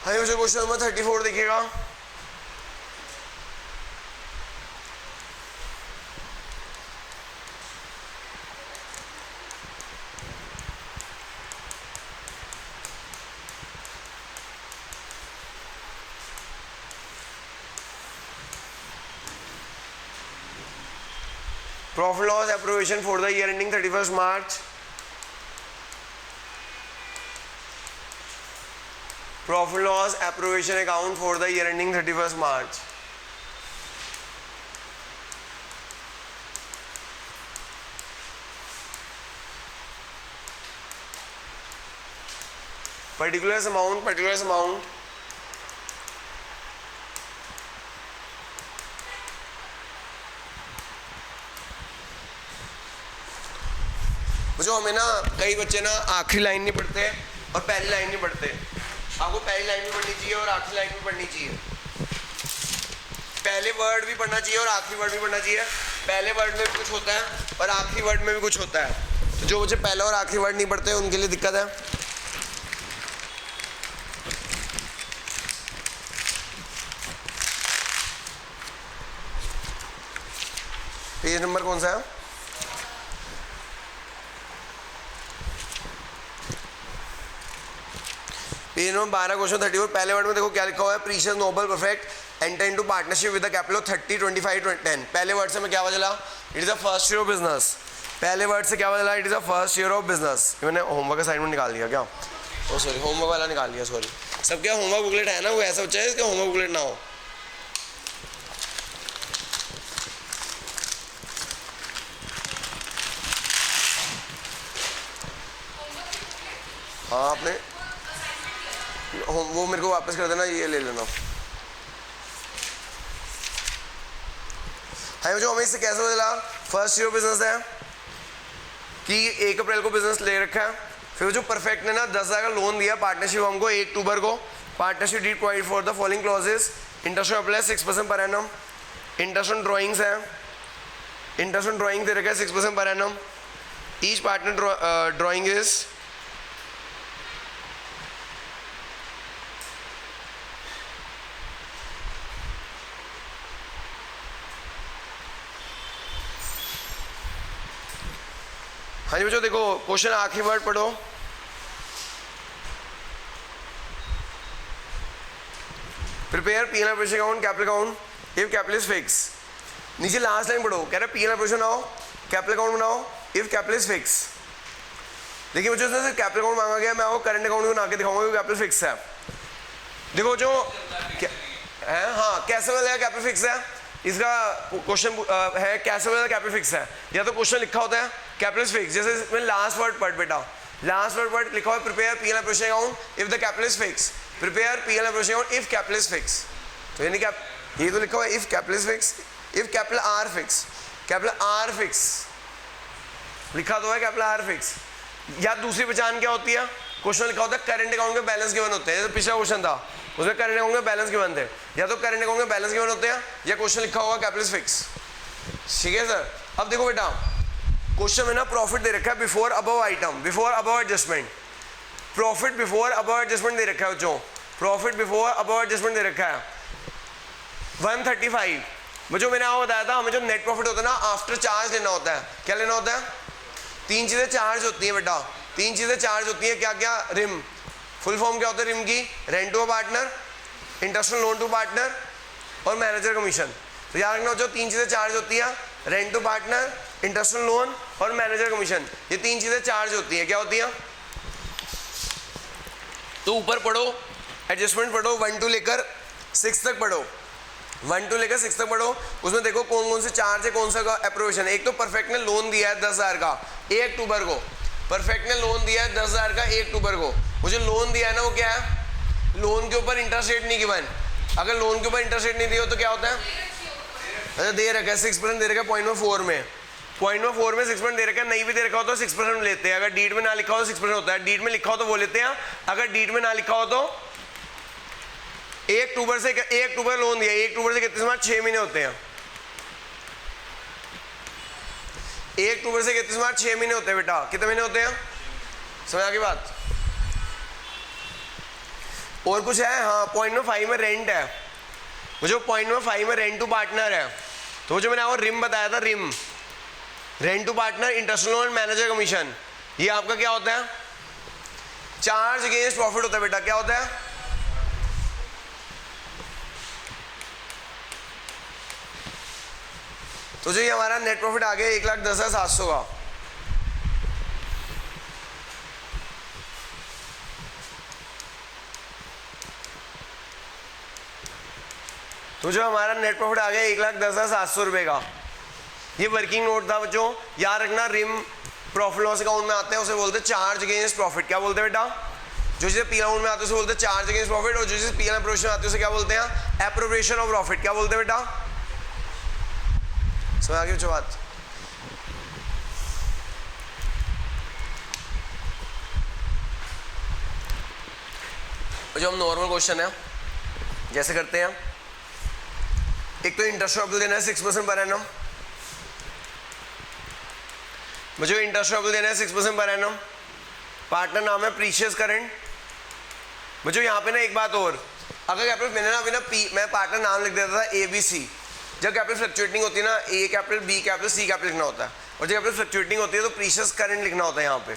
हाँ मुझे question number 34 देखिएगा। Profit loss appropriation for the year ending 31st March. Profit loss appropriation account for the year ending 31st March. Particulars amount. जो हमें ना कई बच्चे ना आखिरी लाइन नहीं पढ़ते और पहली लाइन नहीं पढ़ते। आपको पहली लाइन भी पढ़नी चाहिए और आखिरी लाइन भी पढ़नी चाहिए। पहले वर्ड भी पढ़ना चाहिए और आखिरी वर्ड भी पढ़ना चाहिए। पहले वर्ड में भी कुछ होता है और आखिरी वर्ड में भी कुछ होता है। तो जो बच्चे पहला और आखिरी वर्ड नहीं पढ़ते उनके लिए दिक्कत है। पेज नंबर कौन सा है? Page number 12 question 34। पहले वर्ड में देखो क्या लिखा हुआ है, precious Nobel Perfect enter into partnership with the capital of 30 25 10। पहले वर्ड से मैं क्या बदला, it is a first year of business. पहले वर्ड से क्या बदला, it is a first year of business. मैंने होमवर्क असाइनमेंट निकाल दिया क्या? ओ सॉरी, होमवर्क वाला निकाल दिया, सॉरी। सब क्या होमवर्क बुकलेट है ना, वो ऐसा बच्चा है इसका होमवर्क बुकलेट ना हो। हाँ आपने वो मेरे को वापस कर देना, ये ले लेना। हाँ जो हमें इससे कैसे बदला, फर्स्ट ईयर बिजनेस है कि 1 अप्रैल को बिजनेस ले रखा है। फिर जो परफेक्ट ने ना 10,000 का लोन दिया पार्टनरशिप हमको 1 अक्टूबर को। Partnership deed provide for the following clauses, interest apply 6% per annum. Interest on drawings है, इंटरेस्ट ऑन ड्राइंग दे रखा है 6% per annum. Each partner drawing is हाँ जी बच्चों देखो क्वेश्चन आखिरी वर्ड पढ़ो। Prepare P N operation account capital account if capital is fix. नीचे लास्ट लाइन पढ़ो, कह रहा है पी एन ऑपरेशन बनाओ, कैपिटल अकाउंट बनाओ इफ कैपिटल इज फिक्स। देखिए बच्चों से कैपिटल अकाउंट मांगा गया, मैं आपको करंट अकाउंट बना के दिखाऊंगा कि कैपिटल फिक्स है। देखो जो है, हाँ कैसे बदलेगा कैपिटल फिक्स है, इसका क्वेश्चन है कैसे बदलेगा कैपिटल फिक्स है। या तो क्वेश्चन लिखा होता है कैपिटल इज फिक्स, जैसे इसमें लास्ट वर्ड पढ़ बेटा, लास्ट वर्ड लिखा हुआ है prepare P N operation account if the capital is fix. Prepare P N operation account if capital is fix. तो यानी क्या, ये तो लिखा हुआ है if capital is fix, if capital R fix, capital R fix लिखा तो है कैपिटल आर फिक्स। या दूसरी पहचान क्या होती है, क्वेश्चन लिखा होता है करंट अकाउंट के बैलेंस गिवन होते हैं, जैसे पिछला क्वेश्चन था उसमें करंट अकाउंट के बैलेंस गिवन थे। या तो करंट अकाउंट के बैलेंस गिवन होते हैं या क्वेश्चन लिखा होगा कैपिटल इज फिक्स। ठीक है सर। अब देखो बेटा क्वेश्चन में ना प्रॉफिट दे रखा है before above item, before above adjustment. Profit before above adjustment दे रखा है बच्चों, प्रॉफिट बिफोर अबव एडजस्टमेंट दे रखा है 135। बच्चों मैंने आपको बताया था हमें जो नेट प्रॉफिट होता है ना आफ्टर चार्ज लेना होता है। क्या लेना होता है, 3 चीजें चार्ज होती हैं बेटा, 3 चीजें चार्ज होती हैं। क्या क्या, रिम, फुल फॉर्म क्या होता है रिम की, rent to partner, interest loan to partner और मैनेजर कमीशन। तो याद रखना जो 3 चीजें चार्ज होती है, rent to partner, interest loan और मैनेजर कमीशन, ये 3 चीजें चार्ज होती हैं। क्या होती हैं, तो ऊपर पढ़ो एडजस्टमेंट पढ़ो 1 to लेकर 6 तक पढ़ो, 1 to लेकर 6 तक पढ़ो। उसमें देखो कौन कौन से चार्ज है, कौन सा का अप्रोवेशन है। एक तो परफेक्ट ने लोन दिया है 10,000 का 1 अक्टूबर को, परफेक्ट ने लोन दिया है 10,000 का 1 अक्टूबर को। वो जो लोन दिया है ना वो क्या है, लोन के ऊपर इंटरेस्ट रेट नहीं गिवन। अगर लोन के ऊपर इंटरेस्ट रेट नहीं दिया तो क्या होता है, अच्छा दे रखा है 6% दे रखा है पॉइंट 4 में, पॉइंट 4 में 6% दे रखा है। नहीं भी दे रखा हो तो 6% लेते हैं। अगर डीड में ना लिखा हो तो 6% होता है, डीड में लिखा हो तो वो लेते हैं। अगर डीड में ना लिखा हो तो 1 अक्टूबर से 1 अक्टूबर लोन दिया, 1 अक्टूबर से कितने मार्च 6 महीने होते हैं। 1 अक्टूबर से 31 मार्च 6 महीने होते हैं बेटा। कितने महीने होते हैं, समझ आ गई बात। और कुछ है? हाँ, पॉइंट नंबर 5 में रेंट है। वो जो पॉइंट नंबर 5 में रेंट टू पार्टनर है, तो जो मैंने आपको रिम बताया था, RIM rent to partner interest loan manager commission, ये आपका क्या होता है? चार्ज अगेंस्ट प्रॉफिट होता है बेटा। क्या होता है? तो जो ये हमारा नेट प्रॉफिट आ गया 1,10,700 का। तो जो हमारा नेट प्रॉफिट आ गया 1,10,700 रुपए का, ये वर्किंग नोट था बच्चों। याद रखना, रिम प्रॉफिट लॉस अकाउंट में आते हैं उसे बोलते हैं चार्ज अगेंस्ट प्रॉफिट। क्या बोलते हैं बेटा? जो चीजें पी अकाउंट में आते हैं उसे बोलते हैं चार्ज अगेंस्ट प्रॉफिट, और जो चीजें पी एप्रोप्रिएशन में आती है उसे क्या बोलते हैं? Appropriation of profit. क्या बोलते हैं बेटा? समझ आ गई बच्चों बात? जो हम नॉर्मल क्वेश्चन है जैसे करते हैं, एक तो इंटरेस्ट रेट देना है 6% पर एनम। मुझे इंटरेस्ट रेट देना है 6% पर एनम। पार्टनर नाम है प्रीशियस करंट। मुझे यहाँ पे ना एक बात और, अगर कैपिटल मैंने ना अभी ना पी, मैं पार्टनर नाम लिख देता था ABC। जब कैपिटल फ्लक्चुएटिंग होती है ना, A capital, B capital, C capital लिखना होता है, और जब कैपिटल फ्लक्चुएटिंग होती है तो प्रीशियस करंट लिखना होता है यहाँ पे।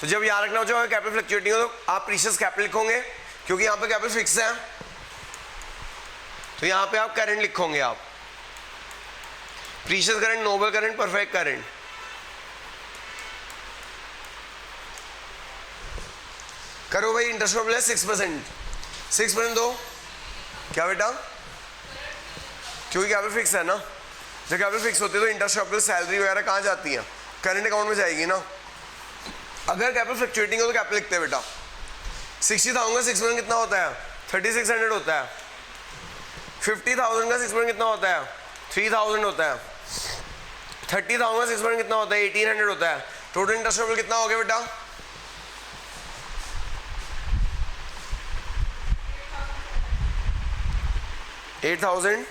तो जब याद रखना हो, जब कैपिटल फ्लक्चुएटिंग हो तो आप प्रीशियस कैपिटल लिखोगे, क्योंकि यहाँ पे कैपिटल फिक्स है, तो यहाँ पे आप करंट लिखोगे। आप Precious current, Noble current, Perfect current. करो भाई। इंटरेस्ट रेट 6%, 6% दो। क्या बेटा? क्योंकि कैपिटल फिक्स है ना। जब कैपिटल फिक्स होती है तो इंटरेस्ट रेट सैलरी वगैरह कहाँ जाती है? करंट अकाउंट में जाएगी ना। अगर कैपिटल फ्लक्चुएटिंग हो तो कैपिटल लिखते हैं बेटा। 60,000 का 6% कितना होता है? 3600 होता है। 50,000 का 6% कितना होता है? 3000 होता है। 30,000 का 6% कितना होता है? 1800 होता है। टोटल इंटरेस्ट रेट कितना हो गया बेटा? 8,000।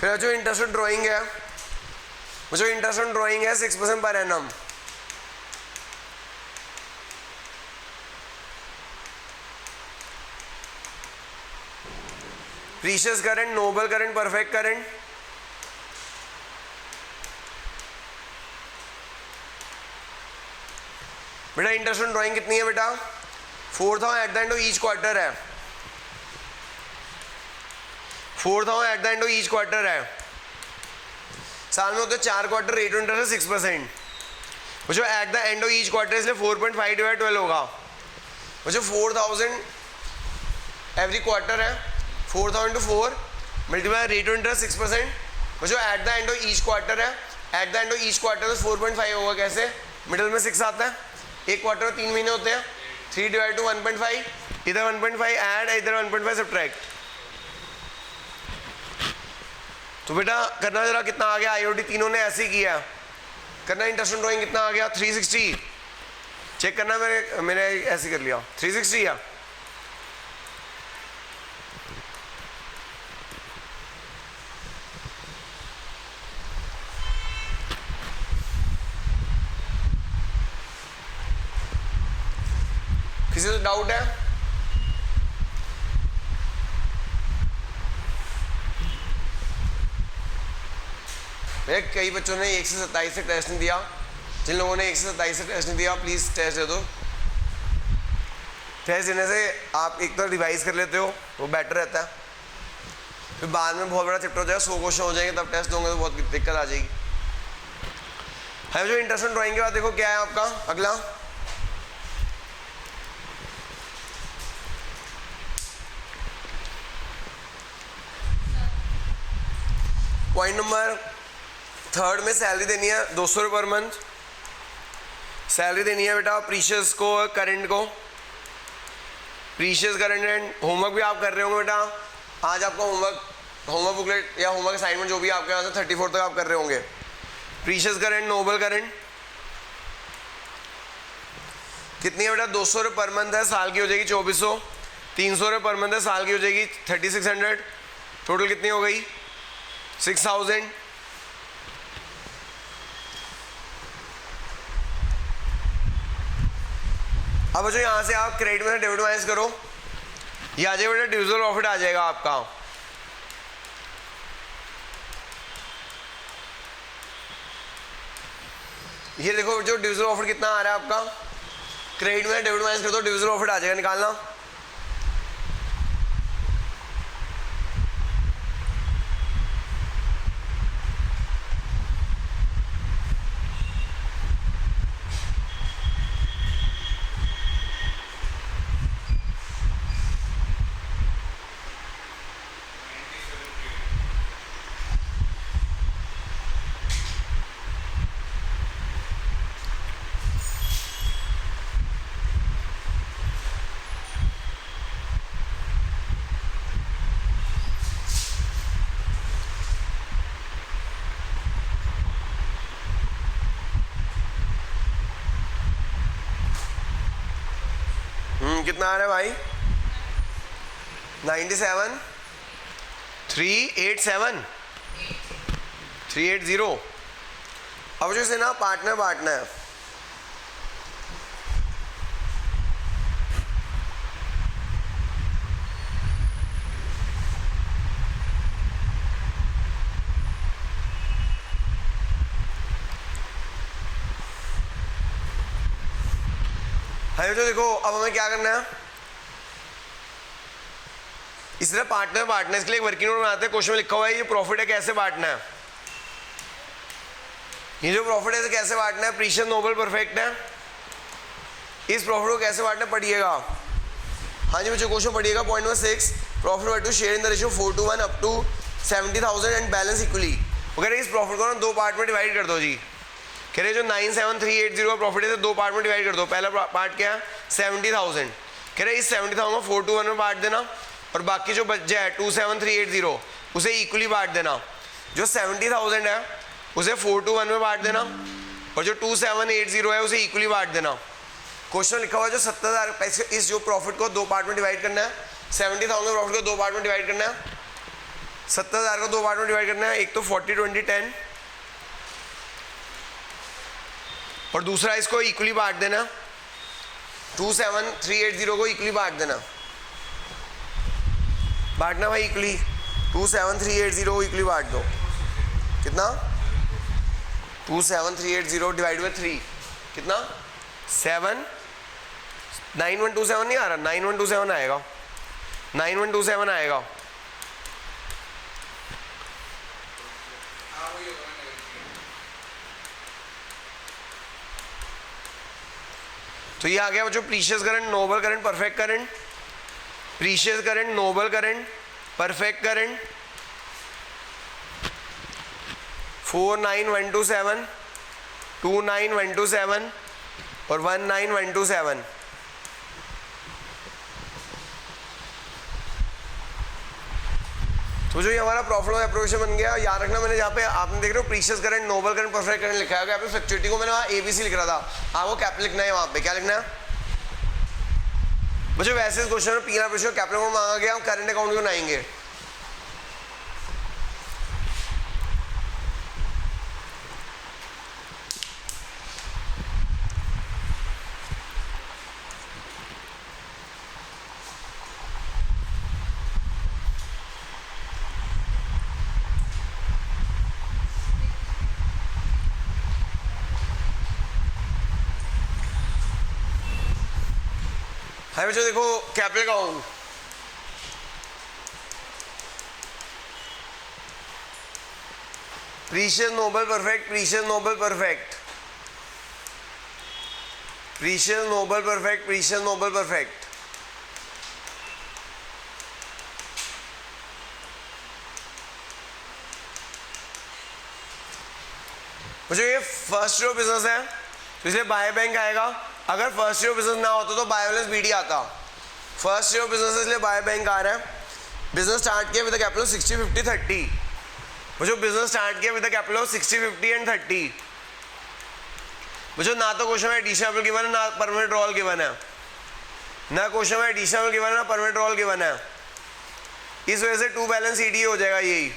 फिर जो इंटरेस्ट ड्राइंग है, जो इंटरेस्ट ड्राइंग है 6% per annum. Precious current, Noble current, Perfect current. बेटा इंटरेस्ट ड्राइंग कितनी है बेटा? 4,000 at the end of each quarter है। 4,000 at the end of each quarter है। साल में होते हैं 4 क्वार्टर, रेट ऑफ इंटरेस्ट है 6%। वो जो at the end of each quarter इसलिए 4.5 डिवाइड 12 होगा। वो जो 4,000 एवरी क्वार्टर है, 4,000 to 4 multiply rate of interest 6%। वो जो at the end of each quarter है, at the end of each quarter 4.5 होगा। कैसे? मिडिल में 6 आता है। एक क्वार्टर में 3 महीने होते हैं। 3 डिवाइड टू 1.5, इधर 1.5 ऐड, इधर 1.5 सब्ट्रैक्ट। तो बेटा करना जरा कितना आ गया? IOD तीनों ने ऐसे ही किया। करना इंटरेस्ट ड्राइंग कितना आ गया? 360। चेक करना, मैंने ऐसे कर लिया 360 या किसी को डाउट है? कई बच्चों ने 1 से 27 से टेस्ट नहीं दिया। जिन लोगों ने 1 से 27 से टेस्ट नहीं दिया प्लीज टेस्ट दे दो। टेस्ट देने से आप एक तो रिवाइज कर लेते हो, वो बेटर रहता है। फिर बाद में बहुत बड़ा चैप्टर हो जाएगा, 100 क्वेश्चन हो जाएंगे, तब टेस्ट दोगे तो बहुत दिक्कत आ जाएगी। है जो इंटरेस्ट ड्राइंग के बाद देखो क्या है आपका अगला। पॉइंट नंबर 3 में सैलरी देनी है 200 रुपये पर मंथ। सैलरी देनी है बेटा प्रीशियस को, करंट को। प्रीशियस करंट एंड होमवर्क भी आप कर रहे होंगे बेटा। आज आपका होमवर्क बुकलेट या होमवर्क असाइनमेंट जो भी आपके यहाँ से 34 तक आप कर रहे होंगे। प्रीशियस करंट, नोबल करंट कितनी है बेटा? 200 रुपये पर मंथ है, साल की हो जाएगी 2400। 300 रुपये पर मंथ है, साल की हो जाएगी 3600। टोटल कितनी हो गई? 6000। अब बच्चों यहाँ से आप क्रेडिट में डेबिट माइनस करो, ये आ जाएगा बेटा डिविजिबल प्रॉफिट आ जाएगा आपका। ये देखो जो डिविजिबल प्रॉफिट कितना आ रहा है आपका, क्रेडिट में डेबिट माइनस कर दो, डिविजिबल प्रॉफिट आ जाएगा, निकालना। कितना आ रहा है भाई? 97 387 380। अब जो इसे ना पार्टनर बांटना है, तो देखो अब हमें क्या करना है, इस तरह पार्टनर बांटना है। इसके लिए एक वर्किंग नोट बनाते हैं, क्वेश्चन में लिखा हुआ है ये प्रॉफिट है कैसे बांटना है। ये जो प्रॉफिट है कैसे बांटना है, प्रीशियस नोबल परफेक्ट है, इस प्रॉफिट को कैसे बांटना पड़िएगा। हाँ जी बच्चों क्वेश्चन पढ़िएगा, point number 6, profit were to share in the ratio 4:1 up to 70,000 and balance equally. अगर इस प्रॉफिट को ना दो पार्ट में डिवाइड कर दो जी, कह रहे जो 97380 का प्रॉफिट है तो दो पार्ट में डिवाइड कर दो। पहला पार्ट क्या है 70,000, कह रहे इस 70,000 को 4:1 में बांट देना और बाकी जो बच जाए 27380 उसे इक्वली बांट देना। जो 70,000 है उसे 4:1 में बांट देना और जो 2780 है उसे इक्वली बांट देना। क्वेश्चन लिखा हुआ है जो 70,000 पैसे इस जो प्रॉफिट को दो पार्ट में डिवाइड करना है, 70,000 प्रॉफिट को दो पार्ट में डिवाइड करना है, 70,000 को दो पार्ट में डिवाइड करना है, एक तो 40 20 10 और दूसरा इसको इक्वली बांट देना, 27380 को इक्वली बांट देना, बांटना भाई इक्वली, 27380 को इक्वली बांट दो। कितना 27380 डिवाइड बाय 3 कितना 7 9127 नहीं आ रहा, 9127 आएगा, 9127 आएगा। तो ये आ गया बच्चों Precious current, Noble current, Perfect current, Precious current, Noble current, Perfect current, 49127, 29127 और 19127। तो जो ये हमारा प्रॉफिट और एप्रोवेशन बन गया, याद रखना मैंने यहाँ पे आपने देख रहे हो Precious current, Noble current, Perfect current लिखा है। यहाँ पे फ्लक्चुएटिंग को मैंने वहाँ ABC लिख रहा था, आपको कैपिटल लिखना है, वहाँ पे क्या लिखना है बच्चों। वैसे इस क्वेश्चन में पीना प्रेशर कैपिटल अकाउंट मांगा गया, हम करंट अकाउंट भी बनाएंगे। हाय बच्चों देखो capital account, precious Nobel perfect, precious Nobel perfect, precious Nobel perfect, precious Nobel perfect. बच्चों ये फर्स्ट रो बिजनेस है तो इसलिए बाय बैंक आएगा। अगर फर्स्ट ईयर बिजनेस ना होता तो बाय बैलेंस BD आता। फर्स्ट ईयर बिजनेस इसलिए बाय बैंक आ रहा है। बिजनेस स्टार्ट किया विद द कैपिटल 60 50 30। मुझे बिजनेस स्टार्ट किया विद द कैपिटल 60 50 एंड 30। मुझे ना तो क्वेश्चन में एडिशनल गिवन है ना परमानेंट रोल गिवन है, ना क्वेश्चन में एडिशनल गिवन है ना परमानेंट रोल गिवन है। इस वजह से टू बैलेंस ED हो जाएगा यही।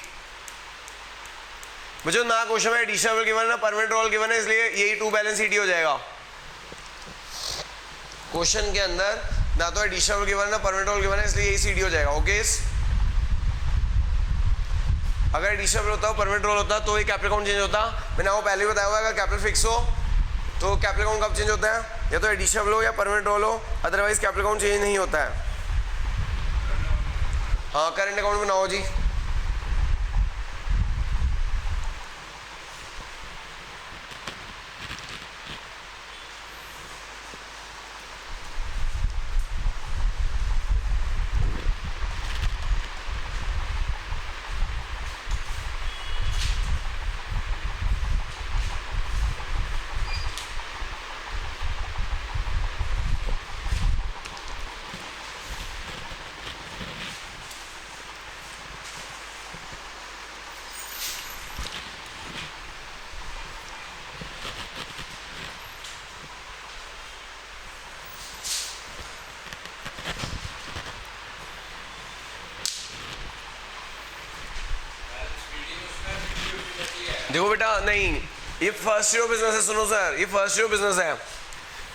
मुझे ना क्वेश्चन में एडिशनल गिवन है ना परमानेंट रोल गिवन है, इसलिए यही टू बैलेंस ED हो जाएगा। क्वेश्चन के अंदर ना तो एडिशनल रोल गिवन है ना परमानेंट रोल गिवन है, इसलिए यही CD हो जाएगा। ओके, अगर एडिशनल होता परमानेंट रोल होता तो ये कैपिटल अकाउंट चेंज होता। मैंने आपको पहले ही बताया हुआ, अगर कैपिटल फिक्स हो तो कैपिटल अकाउंट कब चेंज होता है, या तो एडिशनल हो या परमानेंट रोल हो, अदरवाइज कैपिटल अकाउंट चेंज नहीं होता है। हाँ, करंट अकाउंट बनाओ जी। देखो बेटा, नहीं, ये फर्स्ट ईयर बिजनेस है। सुनो सर, ये फर्स्ट ईयर बिजनेस है।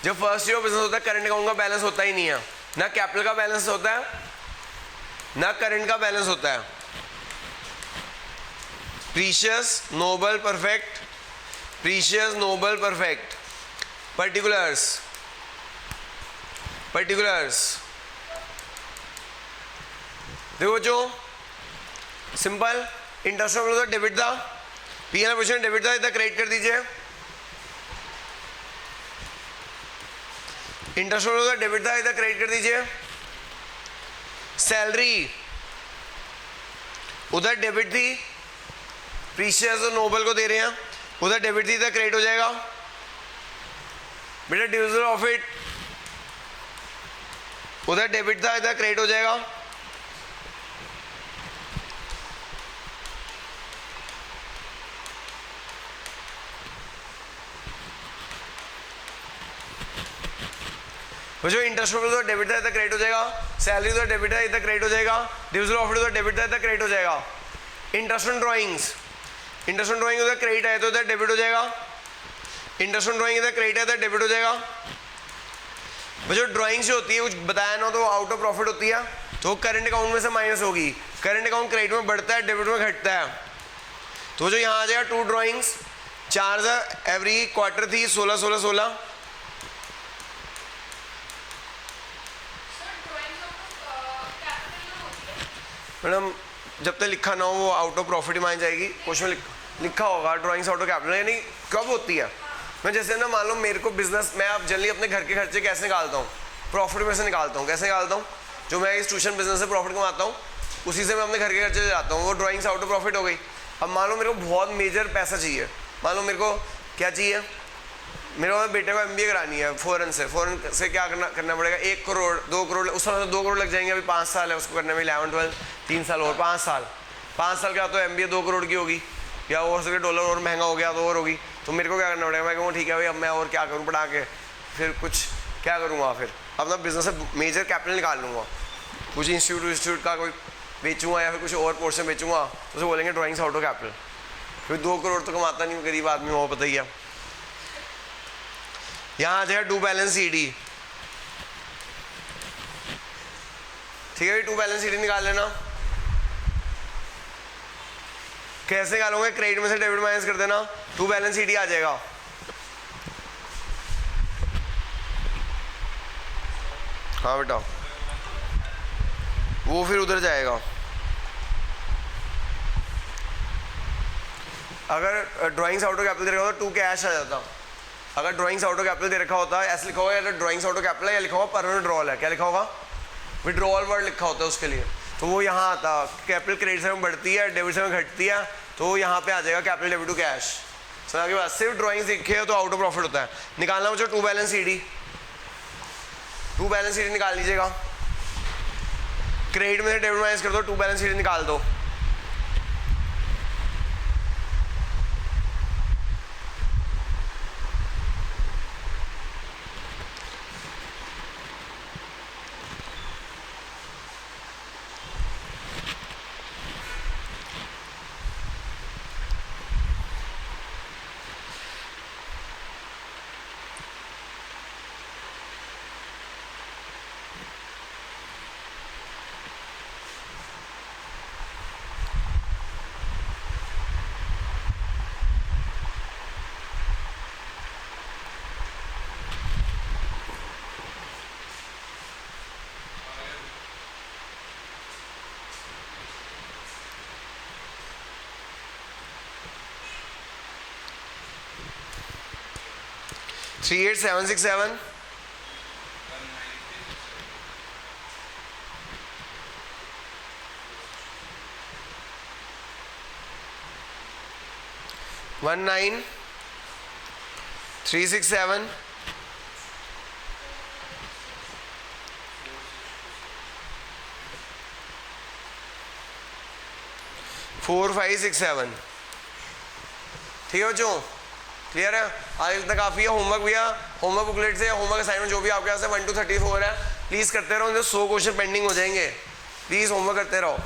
जब फर्स्ट ईयर बिजनेस होता है करंट अकाउंट का बैलेंस होता ही नहीं है, ना कैपिटल का बैलेंस होता है ना करंट का बैलेंस होता है। Precious, Nobel, perfect, precious, Nobel, perfect, particulars, particulars. देखो जो सिंपल इंटरेस्ट होता है डेबिट था, पीएनएल पोजीशन डेबिट था, इधर क्रेडिट कर दीजिए। इंटरेस्ट होता है डेबिट था, इधर क्रेडिट कर दीजिए। सैलरी उधर डेबिट थी, प्रीशियस और नोबल को दे रहे हैं, उधर डेबिट थी, इधर क्रेडिट हो जाएगा। बेटा डिविजन ऑफ इट, उधर डेबिट था, इधर क्रेडिट हो जाएगा। जो इंटरेस्ट उधर डेबिट था, इधर क्रेडिट हो जाएगा। सैलरी उधर डेबिट है, इधर क्रेडिट हो जाएगा। डिविजन ऑफ इट उधर डेबिट है, इधर क्रेडिट हो जाएगा। Interest on drawings, interest on drawing उधर क्रेडिट है तो इधर डेबिट हो जाएगा। इंटरेस्ट ऑन ड्राइंग इधर क्रेडिट है, इधर डेबिट हो जाएगा। जो ड्राइंग से होती है कुछ बताया ना, तो आउट ऑफ प्रॉफिट होती है, तो करंट अकाउंट में से माइनस होगी। करंट अकाउंट क्रेडिट में बढ़ता है, डेबिट में घटता है। तो जो यहाँ आ जाएगा 2 ड्राइंग्स, चार्ज एवरी क्वार्टर थी 16-16-16। मैडम जब तक लिखा ना हो वो आउट ऑफ प्रॉफिट ही मान जाएगी। क्वेश्चन लिखा होगा ड्राइंग्स आउट ऑफ कैपिटल, यानी कब होती है। मैं जैसे ना मान लो मेरे को बिजनेस, मैं आप जनरली अपने घर के खर्चे कैसे निकालता हूँ, प्रॉफिट में से निकालता हूँ। कैसे निकालता हूँ, जो मैं इस ट्यूशन बिजनेस से प्रॉफिट कमाता हूँ उसी से मैं अपने घर के खर्चे जाता हूँ, वो ड्राइंग्स आउट ऑफ प्रॉफिट हो गई। अब मान लो मेरे को बहुत मेजर पैसा चाहिए, मान लो मेरे को क्या चाहिए, मेरे को बेटे को MBA करानी है फॉरेन से क्या करना पड़ेगा, 1 करोड़ 2 करोड़, उस समय तो 2 करोड़ लग जाएंगे। अभी 5 साल है उसको करने में, 11-12 3 साल और 5 साल का तो MBA 2 करोड़ की होगी, या और सके डॉलर और महंगा हो गया तो और होगी। तो मेरे को क्या करना पड़ेगा, मैं कहूँ ठीक है भाई अब मैं और क्या करूँ पढ़ा के, फिर कुछ क्या करूँगा, फिर अपना बिजनेस से मेजर कैपिटल निकाल लूँगा, कुछ इंस्टीट्यूट का कोई बेचूंगा या फिर कुछ और पोर्शन बेचूंगा, तो उसे बोलेंगे ड्राइंग्स आउट ऑफ कैपिटल। फिर 2 करोड़ तो कमाता नहीं, गरीब आदमी हो, पता ही है। यहाँ आ जाएगा 2 बैलेंस CD, ठीक है। 2 बैलेंस CD निकाल लेना। कैसे निकालोगे, क्रेडिट में से डेबिट माइनस कर देना, 2 बैलेंस CD आ जाएगा। हाँ बेटा, वो फिर उधर जाएगा। अगर ड्राइंग्स आउट ऑफ कैपिटल दे रखा होता 2 कैश आ जाता। अगर ड्राइंग्स आउट ऑफ कैपिटल दे रखा होता ऐसे लिखा होगा, या ड्राइंग्स आउट ऑफ कैपिटल या लिखा होगा परमानेंट ड्रॉल है, क्या लिखा होगा, विड्रॉल वर्ड लिखा होता है उसके लिए, तो वो यहाँ आता। कैपिटल क्रेडिट से में बढ़ती है, डेबिट से में घटती है, तो यहाँ पे आ जाएगा कैपिटल डेबिट टू कैश। समझ के बाद सिर्फ ड्राइंग्स दिखे तो आउट ऑफ प्रॉफिट होता है। निकालना मुझे 2 बैलेंस CD, 2 बैलेंस CD निकाल लीजिएगा। क्रेडिट में से डेबिट माइनस कर दो, 2 बैलेंस CD निकाल दो। 38767 19367 4567। ठीक है बच्चों, क्लियर है? आज इतना काफ़ी है। होमवर्क भैया, होमवर्क बुकलेट से होमवर्क असाइनमेंट जो भी आपके पास है 1 to 34 है, प्लीज़ करते रहो। 100 क्वेश्चन पेंडिंग हो जाएंगे, प्लीज़ होमवर्क करते रहो।